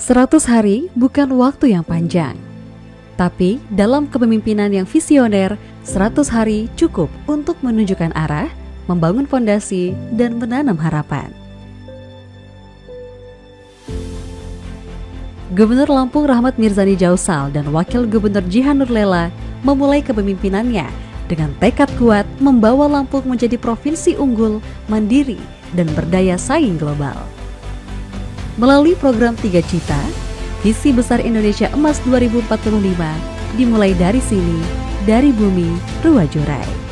100 hari bukan waktu yang panjang. Tapi dalam kepemimpinan yang visioner, 100 hari cukup untuk menunjukkan arah, membangun fondasi, dan menanam harapan. Gubernur Lampung Rahmat Mirzani Jausal dan Wakil Gubernur Jihan Nurlela memulai kepemimpinannya dengan tekad kuat membawa Lampung menjadi provinsi unggul, mandiri, dan berdaya saing global. Melalui program 3 Cita, visi besar Indonesia Emas 2045 dimulai dari sini, dari bumi Ruwajurai.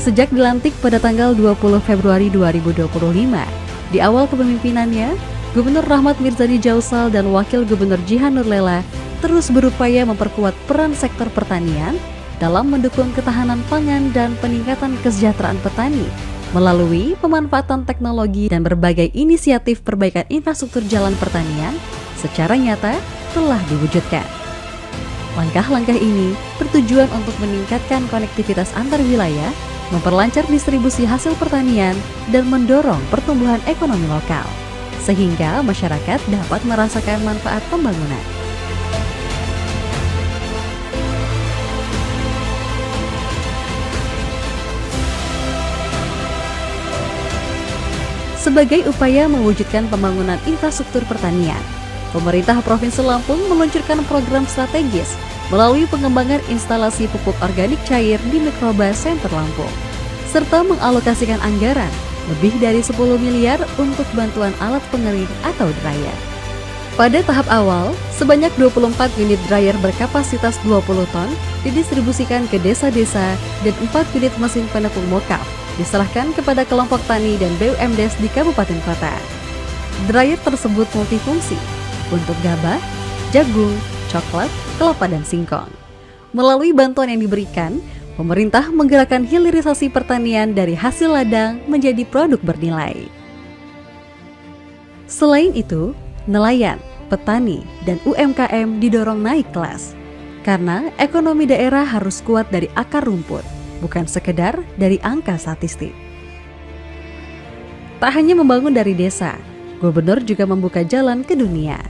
Sejak dilantik pada tanggal 20 Februari 2025, di awal kepemimpinannya, Gubernur Rahmat Mirzani Jausal dan Wakil Gubernur Jihan Nurlela terus berupaya memperkuat peran sektor pertanian dalam mendukung ketahanan pangan dan peningkatan kesejahteraan petani melalui pemanfaatan teknologi dan berbagai inisiatif perbaikan infrastruktur jalan pertanian secara nyata telah diwujudkan. Langkah-langkah ini bertujuan untuk meningkatkan konektivitas antar wilayah, memperlancar distribusi hasil pertanian, dan mendorong pertumbuhan ekonomi lokal, sehingga masyarakat dapat merasakan manfaat pembangunan. Sebagai upaya mewujudkan pembangunan infrastruktur pertanian, pemerintah Provinsi Lampung meluncurkan program strategis melalui pengembangan instalasi pupuk organik cair di Mikroba Center Lampung, serta mengalokasikan anggaran lebih dari 10 miliar untuk bantuan alat pengering atau dryer. Pada tahap awal, sebanyak 24 unit dryer berkapasitas 20 ton didistribusikan ke desa-desa dan 4 unit mesin penepung mokaf diserahkan kepada kelompok tani dan BUMDes di kabupaten kota. Dryer tersebut multifungsi untuk gabah, jagung, coklat, kelapa, dan singkong. Melalui bantuan yang diberikan, pemerintah menggerakkan hilirisasi pertanian dari hasil ladang menjadi produk bernilai. Selain itu, nelayan, petani, dan UMKM didorong naik kelas, karena ekonomi daerah harus kuat dari akar rumput, bukan sekedar dari angka statistik. Tak hanya membangun dari desa, gubernur juga membuka jalan ke dunia.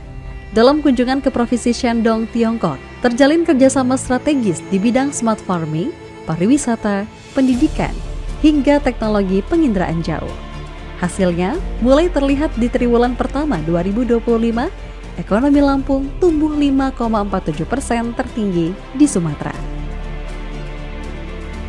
Dalam kunjungan ke Provinsi Shandong, Tiongkok, terjalin kerjasama strategis di bidang smart farming, pariwisata, pendidikan, hingga teknologi penginderaan jauh. Hasilnya mulai terlihat di triwulan pertama 2025, ekonomi Lampung tumbuh 5,47% tertinggi di Sumatera.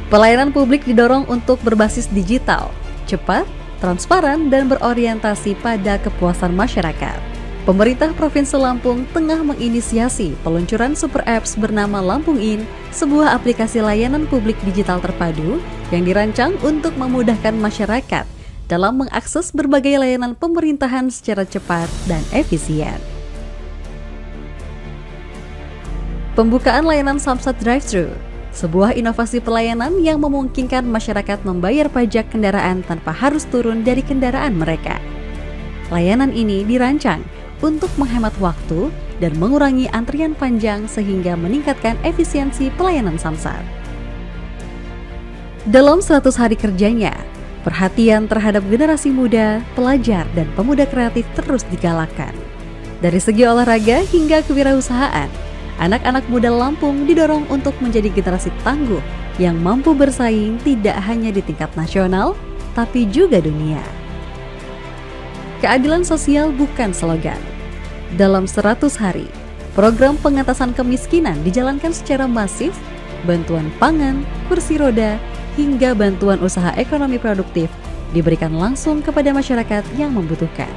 Pelayanan publik didorong untuk berbasis digital, cepat, transparan, dan berorientasi pada kepuasan masyarakat. Pemerintah Provinsi Lampung tengah menginisiasi peluncuran super apps bernama Lampung In, sebuah aplikasi layanan publik digital terpadu yang dirancang untuk memudahkan masyarakat dalam mengakses berbagai layanan pemerintahan secara cepat dan efisien. Pembukaan layanan Samsat Drive-Thru, sebuah inovasi pelayanan yang memungkinkan masyarakat membayar pajak kendaraan tanpa harus turun dari kendaraan mereka. Layanan ini dirancang untuk menghemat waktu dan mengurangi antrian panjang sehingga meningkatkan efisiensi pelayanan Samsat. Dalam 100 hari kerjanya, perhatian terhadap generasi muda, pelajar, dan pemuda kreatif terus digalakkan. Dari segi olahraga hingga kewirausahaan, anak-anak muda Lampung didorong untuk menjadi generasi tangguh yang mampu bersaing tidak hanya di tingkat nasional, tapi juga dunia. Keadilan sosial bukan slogan. Dalam 100 hari, program pengentasan kemiskinan dijalankan secara masif, bantuan pangan, kursi roda, hingga bantuan usaha ekonomi produktif diberikan langsung kepada masyarakat yang membutuhkan.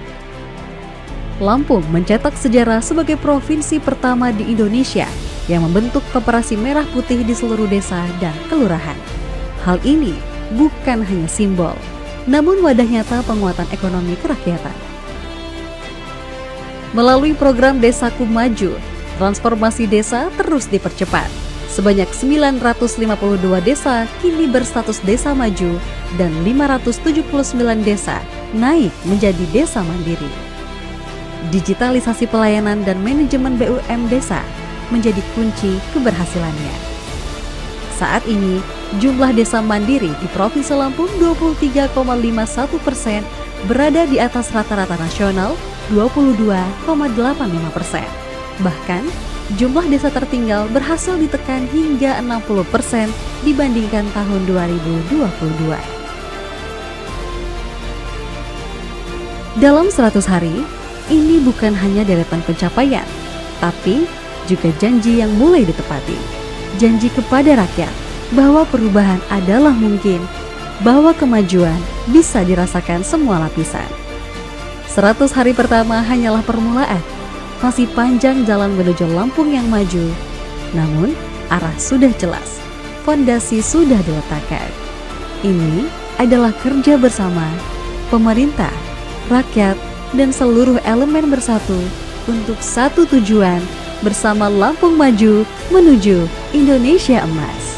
Lampung mencetak sejarah sebagai provinsi pertama di Indonesia yang membentuk koperasi merah putih di seluruh desa dan kelurahan. Hal ini bukan hanya simbol, namun wadah nyata penguatan ekonomi kerakyatan. Melalui program Desaku Maju, transformasi desa terus dipercepat. Sebanyak 952 desa kini berstatus desa maju dan 579 desa naik menjadi desa mandiri. Digitalisasi pelayanan dan manajemen BUM desa menjadi kunci keberhasilannya. Saat ini, Jumlah desa mandiri di Provinsi Lampung 23,51% berada di atas rata-rata nasional 22,85%. Bahkan, jumlah desa tertinggal berhasil ditekan hingga 60% dibandingkan tahun 2022. Dalam 100 hari, ini bukan hanya deretan pencapaian, tapi juga janji yang mulai ditepati. Janji kepada rakyat bahwa perubahan adalah mungkin, bahwa kemajuan bisa dirasakan semua lapisan. 100 hari pertama hanyalah permulaan, masih panjang jalan menuju Lampung yang maju. Namun, arah sudah jelas, fondasi sudah diletakkan. Ini adalah kerja bersama, pemerintah, rakyat, dan seluruh elemen bersatu untuk satu tujuan, bersama Lampung Maju menuju Indonesia Emas.